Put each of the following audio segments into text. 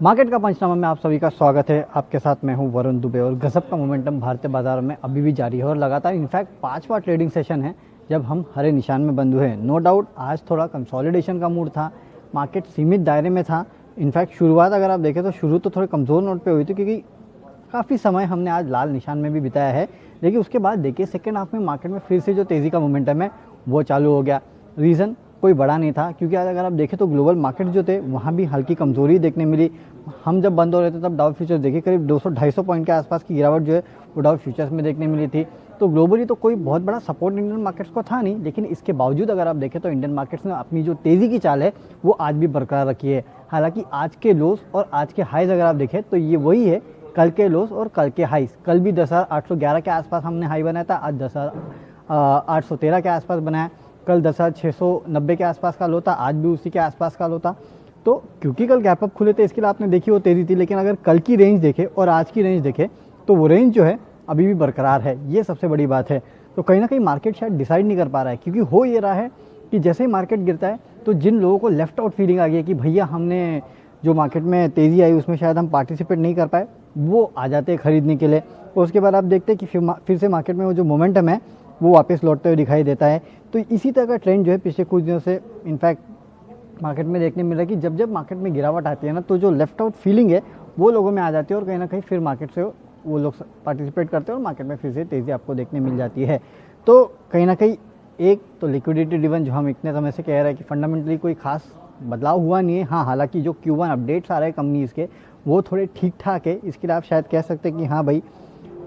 Market का पंचनामा में आप सभी का स्वागत है। आपके साथ मैं हूं वरुण दुबे और गजब का मोमेंटम भारतीय बाजारों में अभी भी जारी है और लगातार इनफैक्ट पांचवा ट्रेडिंग सेशन है जब हम हरे निशान में बंद हुए हैं। नो डाउट आज थोड़ा कंसोलिडेशन का मूड था, मार्केट सीमित दायरे में था। इनफैक्ट शुरुआत अगर आप देखें तो शुरू तो थोड़े कमज़ोर नोट पे हुई थी क्योंकि काफ़ी समय हमने आज लाल निशान में भी बिताया है, लेकिन उसके बाद देखिए सेकेंड हाफ में मार्केट में फिर से जो तेज़ी का मोमेंटम है वो चालू हो गया। रीज़न कोई बड़ा नहीं था क्योंकि आज अगर आप देखें तो ग्लोबल मार्केट जो थे वहाँ भी हल्की कमजोरी देखने मिली। हम जब बंद हो रहे थे तब डाउ फ्यूचर्स देखिए करीब 200-250 पॉइंट के आसपास की गिरावट जो है वो डाउ फ्यूचर्स में देखने मिली थी। तो ग्लोबली तो कोई बहुत बड़ा सपोर्ट इंडियन मार्केट्स को था नहीं, लेकिन इसके बावजूद अगर आप देखें तो इंडियन मार्केट्स ने अपनी जो तेज़ी की चाल है वो आज भी बरकरार रखी है। हालांकि आज के लोस और आज के हाइज अगर आप देखें तो ये वही है कल के लोस और कल के हाइज। कल भी 10,811 के आसपास हमने हाई बनाया था, आज 10,813 के आसपास बनाया। कल 10,690 के आसपास का लो था, आज भी उसी के आसपास का लो था। तो क्योंकि कल गैप अप खुले थे इसके लिए आपने देखी वो तेज़ी थी, लेकिन अगर कल की रेंज देखें और आज की रेंज देखें तो वो रेंज जो है अभी भी बरकरार है। ये सबसे बड़ी बात है। तो कहीं ना कहीं मार्केट शायद डिसाइड नहीं कर पा रहा है क्योंकि हो ये रहा है कि जैसे ही मार्केट गिरता है तो जिन लोगों को लेफ्ट आउट फीलिंग आ गई है कि भैया हमने जो मार्केट में तेज़ी आई उसमें शायद हम पार्टिसिपेट नहीं कर पाए, वो आ जाते हैं खरीदने के लिए। और उसके बाद आप देखते हैं कि फिर से मार्केट में वो जो मोमेंटम है वो वापस लौटते हुए दिखाई देता है। तो इसी तरह का ट्रेंड जो है पिछले कुछ दिनों से इनफैक्ट मार्केट में देखने मिल रहा है कि जब जब मार्केट में गिरावट आती है ना तो जो लेफ्ट आउट फीलिंग है वो लोगों में आ जाती है और कहीं ना कहीं फिर मार्केट से वो लोग पार्टिसिपेट करते हैं और मार्केट में फिर से तेज़ी आपको देखने मिल जाती है। तो कहीं ना कहीं एक तो लिक्विडिटी ड्रिवन जो हम इतने समय से कह रहे हैं कि फंडामेंटली कोई खास बदलाव हुआ नहीं है। हाँ, हालांकि जो Q1 अपडेट्स आ रहे हैं कंपनीज़ के वो थोड़े ठीक ठाक है, इसके लिए आप शायद कह सकते हैं कि हाँ भाई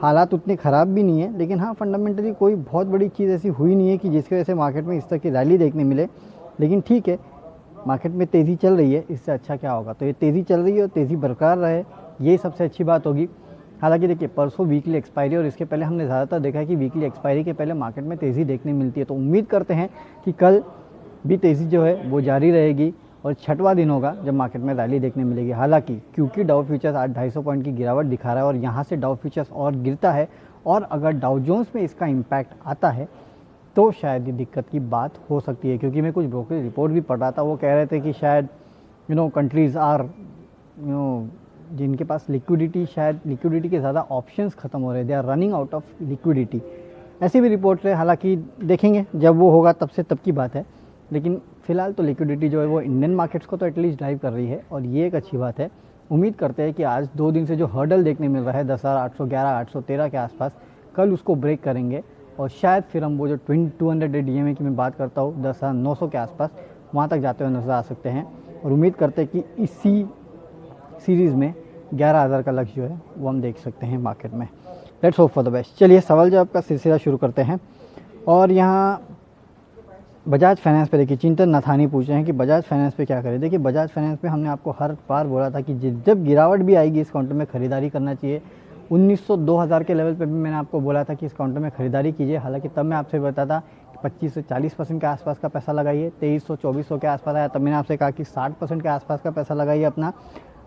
हालात उतने ख़राब भी नहीं है, लेकिन हाँ फंडामेंटली कोई बहुत बड़ी चीज़ ऐसी हुई नहीं है कि जिसकी वजह से मार्केट में इस तरह की रैली देखने मिले। लेकिन ठीक है, मार्केट में तेज़ी चल रही है, इससे अच्छा क्या होगा। तो ये तेज़ी चल रही है और तेज़ी बरकरार रहे, ये सबसे अच्छी बात होगी। हालांकि देखिए परसों वीकली एक्सपायरी और इसके पहले हमने ज़्यादातर देखा है कि वीकली एक्सपायरी के पहले मार्केट में तेज़ी देखने मिलती है। तो उम्मीद करते हैं कि कल भी तेज़ी जो है वो जारी रहेगी और छठवां दिन होगा जब मार्केट में रैली देखने मिलेगी। हालांकि क्योंकि डाउ फ्यूचर्स आज 250 पॉइंट की गिरावट दिखा रहा है और यहाँ से डाउ फ्यूचर्स और गिरता है और अगर डाउ जोन्स में इसका इम्पैक्ट आता है तो शायद ये दिक्कत की बात हो सकती है। क्योंकि मैं कुछ ब्रोकरेज रिपोर्ट भी पढ़ रहा था, वो कह रहे थे कि शायद कंट्रीज़ आर जिनके पास लिक्विडिटी, शायद लिक्विडिटी के ज़्यादा ऑप्शंस ख़त्म हो रहे हैं, they are running out of liquidity. ऐसी भी रिपोर्ट है, हालांकि देखेंगे जब वो होगा तब की बात है। लेकिन फिलहाल तो लिक्विडिटी जो है वो इंडियन मार्केट्स को तो एटलीस्ट ड्राइव कर रही है और ये एक अच्छी बात है। उम्मीद करते हैं कि आज 2 दिन से जो हर्डल देखने मिल रहा है 10,811 813 के आसपास, कल उसको ब्रेक करेंगे और शायद फिर हम वो जो 200 DMA की मैं बात करता हूँ 10,900 के आसपास वहाँ तक जाते हुए नजर आ सकते हैं। और उम्मीद करते हैं कि इसी सीरीज़ में 11,000 का लक्ष्य जो है वो हम देख सकते हैं मार्केट में। Let's hope for the best. चलिए सवाल जवाब का सिलसिला शुरू करते हैं। और यहाँ बजाज फाइनेंस पे देखिए चिंतन नथानी पूछ रहे हैं कि बजाज फाइनेंस पे क्या करें। देखिए बजाज फाइनेंस पे हमने आपको हर बार बोला था कि जब गिरावट भी आएगी इस काउंटर में खरीदारी करना चाहिए। 1900-2000 के लेवल पे भी मैंने आपको बोला था कि इस काउंटर में खरीदारी कीजिए। हालांकि तब मैं आपसे बताता कि 25 से 40% के आसपास का पैसा लगाइए। 2300-2400 के आसपास आया तब मैंने आपसे कहा कि 60% के आसपास का पैसा लगाइए अपना।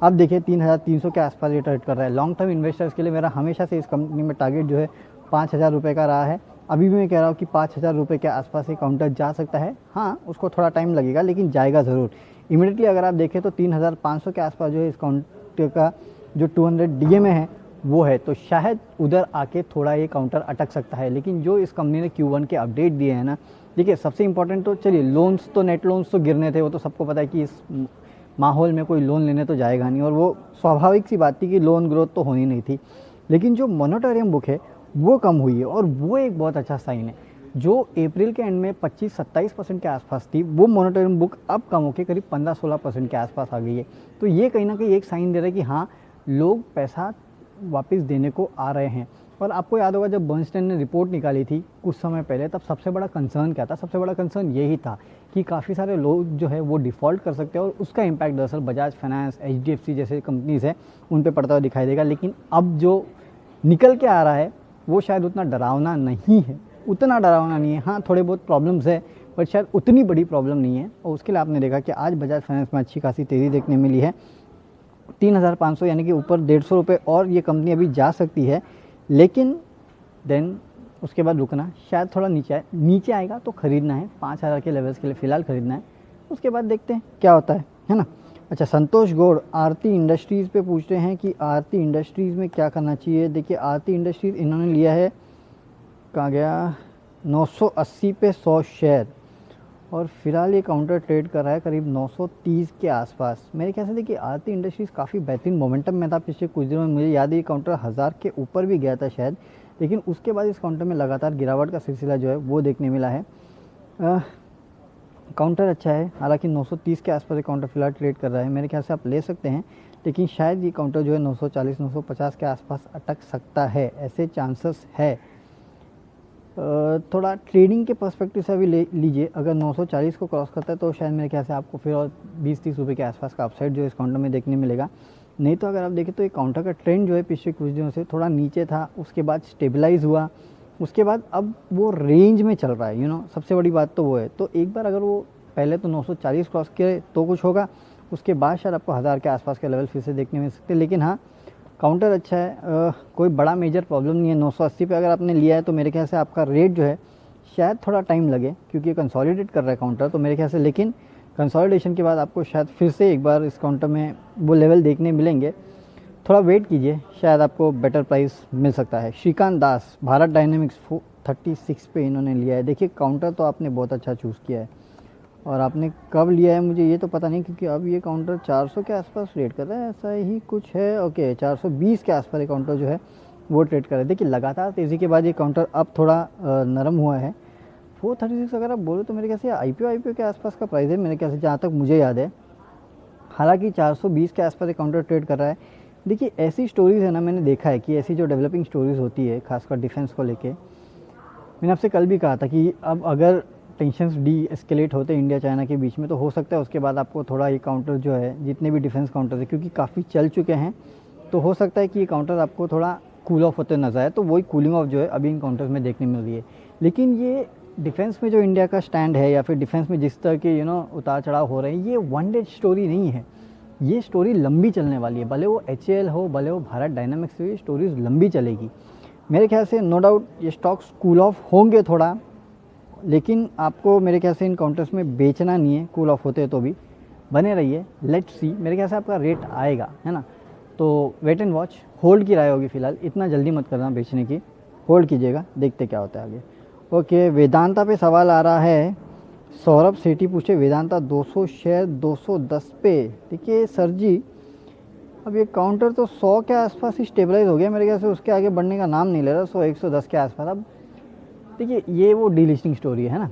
अब देखिए 3300 के आसपास ये ट्रेड कर रहा है। लॉन्ग टर्म इन्वेस्टर्स के लिए मेरा हमेशा से इस कंपनी में टारगेट जो है 5,000 रुपये का रहा है। अभी भी मैं कह रहा हूँ कि 5,000 रुपये के आसपास ये काउंटर जा सकता है। हाँ, उसको थोड़ा टाइम लगेगा लेकिन जाएगा ज़रूर। इमीडिएटली अगर आप देखें तो 3,500 के आसपास जो है इस काउंटर का जो 200 DMA है वो है, तो शायद उधर आके थोड़ा ये काउंटर अटक सकता है। लेकिन जो इस कंपनी ने Q1 के अपडेट दिए हैं ना, देखिए सबसे इंपॉर्टेंट तो चलिए लोन्स तो नेट लोन्स तो गिरने थे, वो तो सबको पता है कि इस माहौल में कोई लोन लेने तो जाएगा नहीं और वो स्वाभाविक सी बात थी कि लोन ग्रोथ तो होनी नहीं थी। लेकिन जो मोनेटोरियम बुक है वो कम हुई है और वो एक बहुत अच्छा साइन है। जो अप्रैल के एंड में 25-27% के आसपास थी वो मोनेटोरियम बुक अब कम होकर करीब 15-16% के आसपास आ गई है। तो ये कहीं ना कहीं एक साइन दे रहा है कि हाँ लोग पैसा वापस देने को आ रहे हैं। और आपको याद होगा जब बर्नस्टाइन ने रिपोर्ट निकाली थी कुछ समय पहले, तब सबसे बड़ा कंसर्न क्या था? सबसे बड़ा कंसर्न यही था कि काफ़ी सारे लोग जो है वो डिफ़ॉल्ट कर सकते हैं और उसका इम्पैक्ट दरअसल बजाज फाइनेंस, HDFC जैसे कंपनीज़ हैं उन पे पड़ता हुआ दिखाई देगा। लेकिन अब जो निकल के आ रहा है वो शायद उतना डरावना नहीं है, उतना डरावना नहीं है। हाँ, थोड़े बहुत प्रॉब्लम्स है पर शायद उतनी बड़ी प्रॉब्लम नहीं है। और उसके लिए आपने देखा कि आज बजाज फाइनेंस में अच्छी खासी तेज़ी देखने मिली है। 3,500 यानी कि ऊपर 150 रुपये और ये कंपनी अभी जा सकती है। लेकिन देन उसके बाद रुकना, शायद थोड़ा नीचे आएगा तो ख़रीदना है। 5,000 के लेवल्स के लिए फ़िलहाल ख़रीदना है, उसके बाद देखते हैं क्या होता है ना। अच्छा, संतोष गौड़ आरती इंडस्ट्रीज़ पे पूछ रहे हैं कि आरती इंडस्ट्रीज़ में क्या करना चाहिए। देखिए आरती इंडस्ट्रीज़ इन्होंने लिया है, कहाँ गया, 980 पे 100 शेयर, और फिलहाल ये काउंटर ट्रेड कर रहा है करीब 930 के आसपास। मेरे ख्याल से देखिए आरती इंडस्ट्रीज़ काफ़ी बेहतरीन मोमेंटम में था पिछले कुछ दिनों में। मुझे याद है ये काउंटर 1000 के ऊपर भी गया था शायद, लेकिन उसके बाद इस काउंटर में लगातार गिरावट का सिलसिला जो है वो देखने मिला है। काउंटर अच्छा है, हालांकि 930 के आसपास ये काउंटर फिलहाल ट्रेड कर रहा है। मेरे ख्याल से आप ले सकते हैं, लेकिन शायद ये काउंटर जो है 940 950 के आसपास अटक सकता है, ऐसे चांसेस है। थोड़ा ट्रेडिंग के पर्सपेक्टिव से अभी ले लीजिए, अगर 940 को क्रॉस करता है तो शायद मेरे ख्याल से आपको फिर और 20-30 रुपये के आसपास का अपसाइड जो है इस काउंटर में देखने मिलेगा। नहीं तो अगर आप देखें तो ये काउंटर का ट्रेंड जो है पिछले कुछ दिनों से थोड़ा नीचे था, उसके बाद स्टेबलाइज हुआ, उसके बाद अब वो रेंज में चल रहा है। सबसे बड़ी बात तो वो है। तो एक बार अगर वो पहले तो 940 क्रॉस करे तो कुछ होगा, उसके बाद शायद आपको 1000 के आसपास के लेवल फिर से देखने मिल सकते हैं। लेकिन हाँ, काउंटर अच्छा है, कोई बड़ा मेजर प्रॉब्लम नहीं है। 980 पे अगर आपने लिया है तो मेरे ख्याल से आपका रेट जो है शायद थोड़ा टाइम लगे, क्योंकि ये कंसोलिडेट कर रहा है काउंटर, तो मेरे ख्याल से। लेकिन कंसोलिडेशन के बाद आपको शायद फिर से एक बार इस काउंटर में वो लेवल देखने मिलेंगे। थोड़ा वेट कीजिए, शायद आपको बेटर प्राइस मिल सकता है। श्रीकांत दास भारत डायनेमिक्स 36 पे इन्होंने लिया है। देखिए काउंटर तो आपने बहुत अच्छा चूज़ किया है, और आपने कब लिया है मुझे ये तो पता नहीं, क्योंकि अब ये काउंटर 400 के आसपास ट्रेड कर रहा है, ऐसा ही कुछ है। ओके, 420 के आसपास ये काउंटर जो है वो ट्रेड कर रहा है। देखिए लगातार तेज़ी के बाद ये काउंटर अब थोड़ा नरम हुआ है। 436 अगर आप बोलो तो मेरे ख्याल से IPO के आसपास का प्राइस है मेरे ख्याल से, जहाँ तक मुझे याद है। हालांकि 420 के आसपास ये काउंटर ट्रेड कर रहा है। देखिए ऐसी स्टोरीज़ है ना, मैंने देखा है कि ऐसी जो डेवलपिंग स्टोरीज़ होती है खासकर डिफेंस को लेके, मैंने आपसे कल भी कहा था कि अब अगर टेंशन्स डी एस्केलेट होते इंडिया चाइना के बीच में, तो हो सकता है उसके बाद आपको थोड़ा ये काउंटर जो है, जितने भी डिफेंस काउंटर है क्योंकि काफ़ी चल चुके हैं, तो हो सकता है कि ये काउंटर आपको थोड़ा कूल ऑफ होते नजर आए। तो वही कूलिंग ऑफ जो है अभी इन काउंटर्स में देखने मिल रही है। लेकिन ये डिफेंस में जो इंडिया का स्टैंड है, या फिर डिफेंस में जिस तरह के उतार चढ़ाव हो रहे हैं, ये वन डे स्टोरी नहीं है, ये स्टोरी लंबी चलने वाली है। भले वो HAL हो, भले वो भारत डायनामिक्स हो, ये स्टोरीज लंबी चलेगी। मेरे ख्याल से नो डाउट ये स्टॉक्स कूल ऑफ होंगे थोड़ा, लेकिन आपको मेरे ख्याल से इन काउंटर्स में बेचना नहीं है। कूल ऑफ होते तो भी बने रहिए, लेट्स सी। मेरे ख्याल से आपका रेट आएगा, है ना, तो वेट एंड वॉच, होल्ड की राय होगी फिलहाल, इतना जल्दी मत करना बेचने की, होल्ड कीजिएगा, देखते क्या होता है आगे। ओके, वेदांता पे सवाल आ रहा है, सौरभ सेठी पूछे वेदांता 200 शेयर 210 पे। देखिए सर जी, अब ये काउंटर तो 100 के आसपास ही स्टेबलाइज हो गया मेरे ख्याल से, उसके आगे बढ़ने का नाम नहीं ले रहा। 100-110 के आसपास। अब देखिए ये वो डीलिस्टिंग स्टोरी है ना,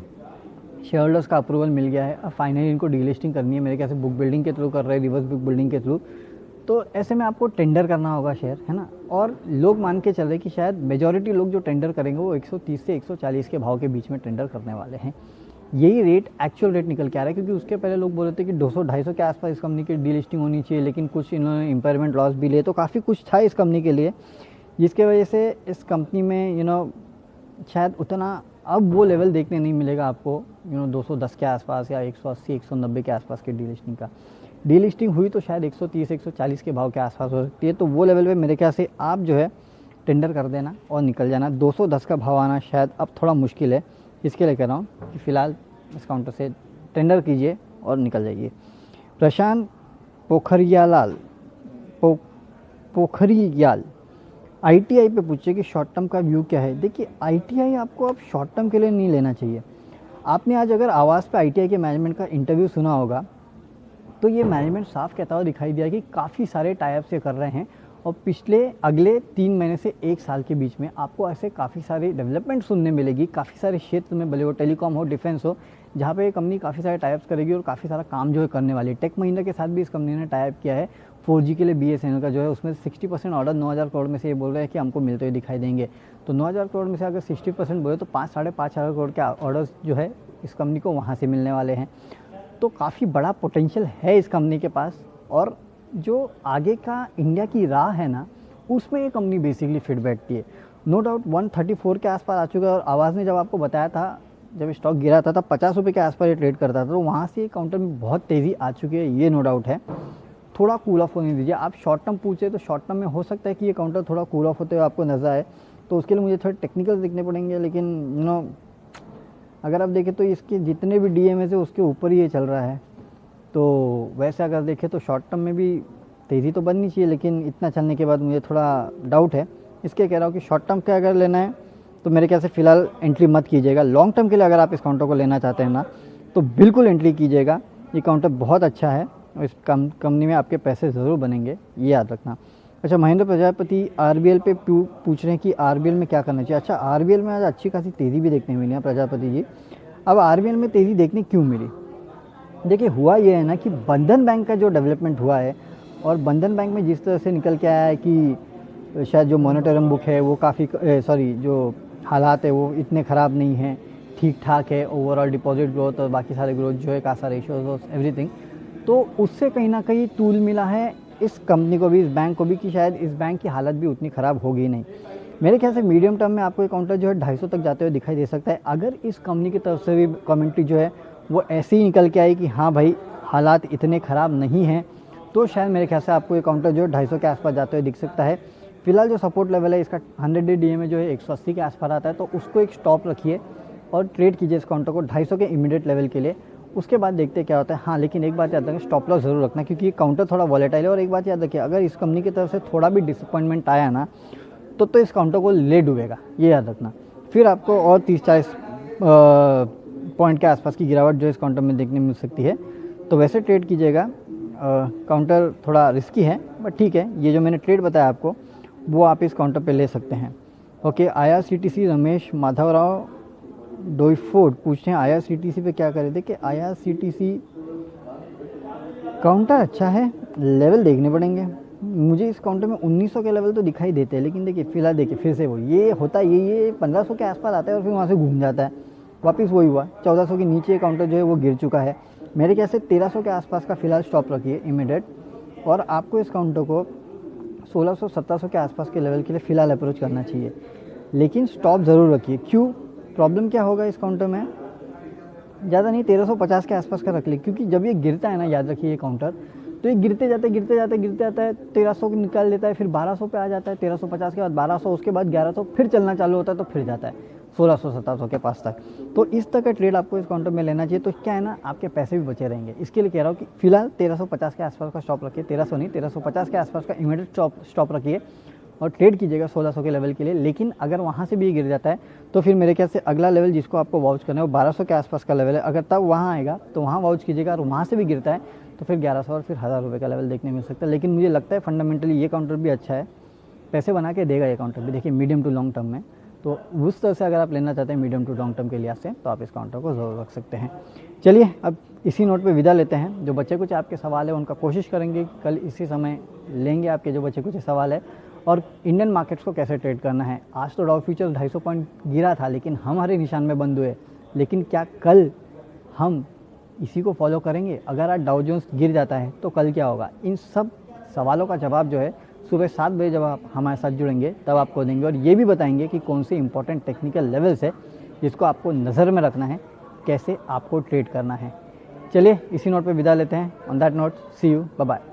शेयर होल्डर्स का अप्रूवल मिल गया है, अब फाइनली इनको डीलिस्टिंग करनी है। मेरे ख्याल से बुक बिल्डिंग के थ्रू कर रहे हैं, रिवर्स बुक बिल्डिंग के थ्रू, तो ऐसे में आपको टेंडर करना होगा शेयर, है ना। और लोग मान के चल रहे कि शायद मेजॉरिटी लोग जो टेंडर करेंगे वो 130 से 140 के भाव के बीच में टेंडर करने वाले हैं। यही रेट एक्चुअल रेट निकल के आ रहा है, क्योंकि उसके पहले लोग बोल रहे थे कि 200-250 के आसपास इस कंपनी की डीलिस्टिंग होनी चाहिए, लेकिन कुछ इन्होंने इम्पेयरमेंट लॉस भी लिए, तो काफ़ी कुछ था इस कंपनी के लिए, जिसके वजह से इस कंपनी में शायद उतना अब वो लेवल देखने नहीं मिलेगा आपको 210 के आसपास या 180-190 के आसपास के डीलिस्टिंग का। डीलिस्टिंग हुई तो शायद 130-140 के भाव के आसपास हो सकती है, तो वो लेवल पे मेरे ख्याल से आप जो है टेंडर कर देना और निकल जाना। 210 का भाव आना शायद अब थोड़ा मुश्किल है, इसके लिए कह रहा हूँ कि फ़िलहाल इस काउंटर से टेंडर कीजिए और निकल जाइए। प्रशांत पोखरियाल पोखरियाल ITI पे पूछिए कि शॉर्ट टर्म का व्यू क्या है। देखिए ITI आपको अब शॉर्ट टर्म के लिए नहीं लेना चाहिए। आपने आज अगर आवाज़ पे ITI के मैनेजमेंट का इंटरव्यू सुना होगा, तो ये मैनेजमेंट साफ कहता हुआ दिखाई दिया कि काफ़ी सारे टाइप से कर रहे हैं, और अगले 3 महीने से 1 साल के बीच में आपको ऐसे काफ़ी सारे डेवलपमेंट सुनने मिलेगी, काफ़ी सारे क्षेत्र में, भले वो टेलीकॉम हो, डिफेंस हो, जहाँ पे ये कंपनी काफ़ी सारे टाइप्स करेगी और काफ़ी सारा काम जो है करने वाली है। टेक महिंद्रा के साथ भी इस कंपनी ने टाइप किया है 4G के लिए। BSNL का जो है उसमें 60% ऑर्डर 9,000 करोड़ में से ये बोल रहे हैं कि हमको मिलते हुए दिखाई देंगे। तो 9,000 करोड़ में से अगर 60% बोले तो 5-5,500 करोड़ के ऑर्डर्स जो है इस कंपनी को वहाँ से मिलने वाले हैं। तो काफ़ी बड़ा पोटेंशियल है इस कंपनी के पास, और जो आगे का इंडिया की राह है ना, उसमें ये कंपनी बेसिकली फिट बैठती है। नो डाउट 134 के आसपास आ चुका है, और आवाज़ ने जब आपको बताया था, जब स्टॉक गिरा था तब 50 रुपये के आसपास ये ट्रेड करता था, तो वहाँ से काउंटर में बहुत तेज़ी आ चुकी है, ये नो डाउट है। थोड़ा कूल ऑफ होने दीजिए। आप शॉर्ट टर्म पूछे तो शॉर्ट टर्म में हो सकता है कि ये काउंटर थोड़ा कूल ऑफ होते हुए आपको नजर आए, तो उसके लिए मुझे थोड़े टेक्निकल देखने पड़ेंगे। लेकिन अगर आप देखें तो इसके जितने भी DMS है उसके ऊपर ही ये चल रहा है, तो वैसे अगर देखें तो शॉर्ट टर्म में भी तेज़ी तो बननी चाहिए, लेकिन इतना चलने के बाद मुझे थोड़ा डाउट है। इसके कह रहा हूँ कि शॉर्ट टर्म का अगर लेना है तो मेरे ख्याल से फ़िलहाल एंट्री मत कीजिएगा। लॉन्ग टर्म के लिए अगर आप इस काउंटर को लेना चाहते हैं ना, तो बिल्कुल एंट्री कीजिएगा। ये काउंटर बहुत अच्छा है और इस कंपनी में आपके पैसे ज़रूर बनेंगे, ये याद रखना। अच्छा, महेंद्र प्रजापति आरबीएल पे पूछ रहे हैं कि आरबीएल में क्या करना चाहिए। अच्छा, आरबीएल में आज अच्छी खासी तेज़ी भी देखने मिली है प्रजापति जी। अब आरबीएल में तेज़ी देखने क्यों मिली? देखिए, हुआ ये है ना कि बंधन बैंक का जो डेवलपमेंट हुआ है, और बंधन बैंक में जिस तरह से निकल के आया है कि शायद जो मॉनिटरम बुक है वो काफ़ी जो हालात है वो इतने ख़राब नहीं हैं, ठीक ठाक है। ओवरऑल डिपॉजिट ग्रोथ और बाकी सारे ग्रोथ जो है, कासा रेशियोज एवरीथिंग, तो उससे कहीं ना कहीं तूल मिला है इस कंपनी को भी, इस बैंक को भी, कि शायद इस बैंक की हालत भी उतनी ख़राब होगी नहीं। मेरे ख्याल से मीडियम टर्म में आपको ये काउंटर जो है 250 तक जाते हुए दिखाई दे सकता है, अगर इस कंपनी की तरफ से भी कमेंट्री जो है वो ऐसे ही निकल के आई कि हाँ भाई हालात इतने ख़राब नहीं हैं, तो शायद मेरे ख्याल से आपको ये काउंटर जो है 250 के आसपास जाते हुए दिख सकता है। फिलहाल जो सपोर्ट लेवल है इसका 100 डे डीए में जो है 180 के आसपास आता है, तो उसको एक स्टॉप रखिए और ट्रेड कीजिए इस काउंटर को 250 के इमीडिएट लेवल के लिए। उसके बाद देखते क्या होता है। हाँ, लेकिन एक बात याद रखें, स्टॉप लॉस ज़रूर रखना, क्योंकि ये काउंटर थोड़ा वॉलेटाइल है। और एक बात याद रखिए, अगर इस कंपनी की तरफ से थोड़ा भी डिसअपॉइंटमेंट आया ना, तो इस काउंटर को ले डूबेगा, ये याद रखना। फिर आपको और 30-40 पॉइंट के आसपास की गिरावट जो इस काउंटर में देखने मिल सकती है, तो वैसे ट्रेड कीजिएगा। काउंटर थोड़ा रिस्की है, बट ठीक है, ये जो मैंने ट्रेड बताया आपको वो आप इस काउंटर पे ले सकते हैं। ओके, आईआरसीटीसी रमेश माधवराव डोईफोर्ड पूछते हैं आईआरसीटीसी पे क्या करें। देखिए, आईआरसीटीसी काउंटर अच्छा है, लेवल देखने पड़ेंगे। मुझे इस काउंटर में 1900 के लेवल तो दिखाई देते हैं, लेकिन देखिए फिलहाल देखिए फिर से वो ये होता है, ये 1500 के आसपास आता है और फिर वहाँ से घूम जाता है, वापस वही हुआ। 1400 के नीचे काउंटर जो है वो गिर चुका है। मेरे ख्याल से 1300 के आसपास का फिलहाल स्टॉप रखिए इमीडिएट, और आपको इस काउंटर को 1600-1700 के आसपास के लेवल के लिए फ़िलहाल अप्रोच करना चाहिए, लेकिन स्टॉप ज़रूर रखिए। क्यों? प्रॉब्लम क्या होगा इस काउंटर में, ज़्यादा नहीं 1350 के आसपास का रख ले, क्योंकि जब ये गिरता है ना, याद रखिए ये काउंटर, तो ये गिरते जाते 1300 को निकाल लेता है, फिर 1200 पे आ जाता है, 1350 के बाद 1200, उसके बाद 1100, फिर चलना चालू होता है, तो फिर जाता है 1600-1700 के पास तक। तो इस तरह का ट्रेड आपको इस काउंटर में लेना चाहिए, तो क्या है ना, आपके पैसे भी बचे रहेंगे। इसके लिए कह रहा हूँ कि फिलहाल 1350 के आसपास का स्टॉप रखिए, 1300 नहीं 1350 के आसपास का इमीडिएट स्टॉप रखिए और ट्रेड कीजिएगा 1600 के लेवल के लिए। लेकिन अगर वहाँ से भी गिर जाता है, तो फिर मेरे ख्याल से अगला लेवल जिसको आपको वाउच करना है वो 1200 के आसपास का लेवल है। अगर तब वहाँ आएगा तो वहाँ वाउच कीजिएगा, और वहाँ से भी गिरता है तो फिर 1100 और फिर 1000 रुपये का लेवल देखने मिल सकता है। लेकिन मुझे लगता है फंडामेंटली ये काउंटर भी अच्छा है, पैसे बना के देगा ये काउंटर भी। देखिए, मीडियम टू लॉन्ग टर्म में, तो उस तरह से अगर आप लेना चाहते हैं मीडियम टू लॉन्ग टर्म के लिहाज से, तो आप इस काउंटर को ज़रूर रख सकते हैं। चलिए, अब इसी नोट पे विदा लेते हैं। जो बच्चे कुछ आपके सवाल है उनका कोशिश करेंगे कल इसी समय लेंगे आपके जो बच्चे कुछ सवाल है, और इंडियन मार्केट्स को कैसे ट्रेड करना है। आज तो डाउ फ्यूचर्स 250 पॉइंट गिरा था, लेकिन हम हरे निशान में बंद हुए। लेकिन क्या कल हम इसी को फॉलो करेंगे? अगर आज डाउ जोन्स गिर जाता है तो कल क्या होगा? इन सब सवालों का जवाब जो है सुबह 7 बजे जब आप हमारे साथ जुड़ेंगे तब आपको देंगे, और ये भी बताएंगे कि कौन से इंपॉर्टेंट टेक्निकल लेवल्स है जिसको आपको नज़र में रखना है, कैसे आपको ट्रेड करना है। चलिए, इसी नोट पे विदा लेते हैं। On that note, see you, bye bye.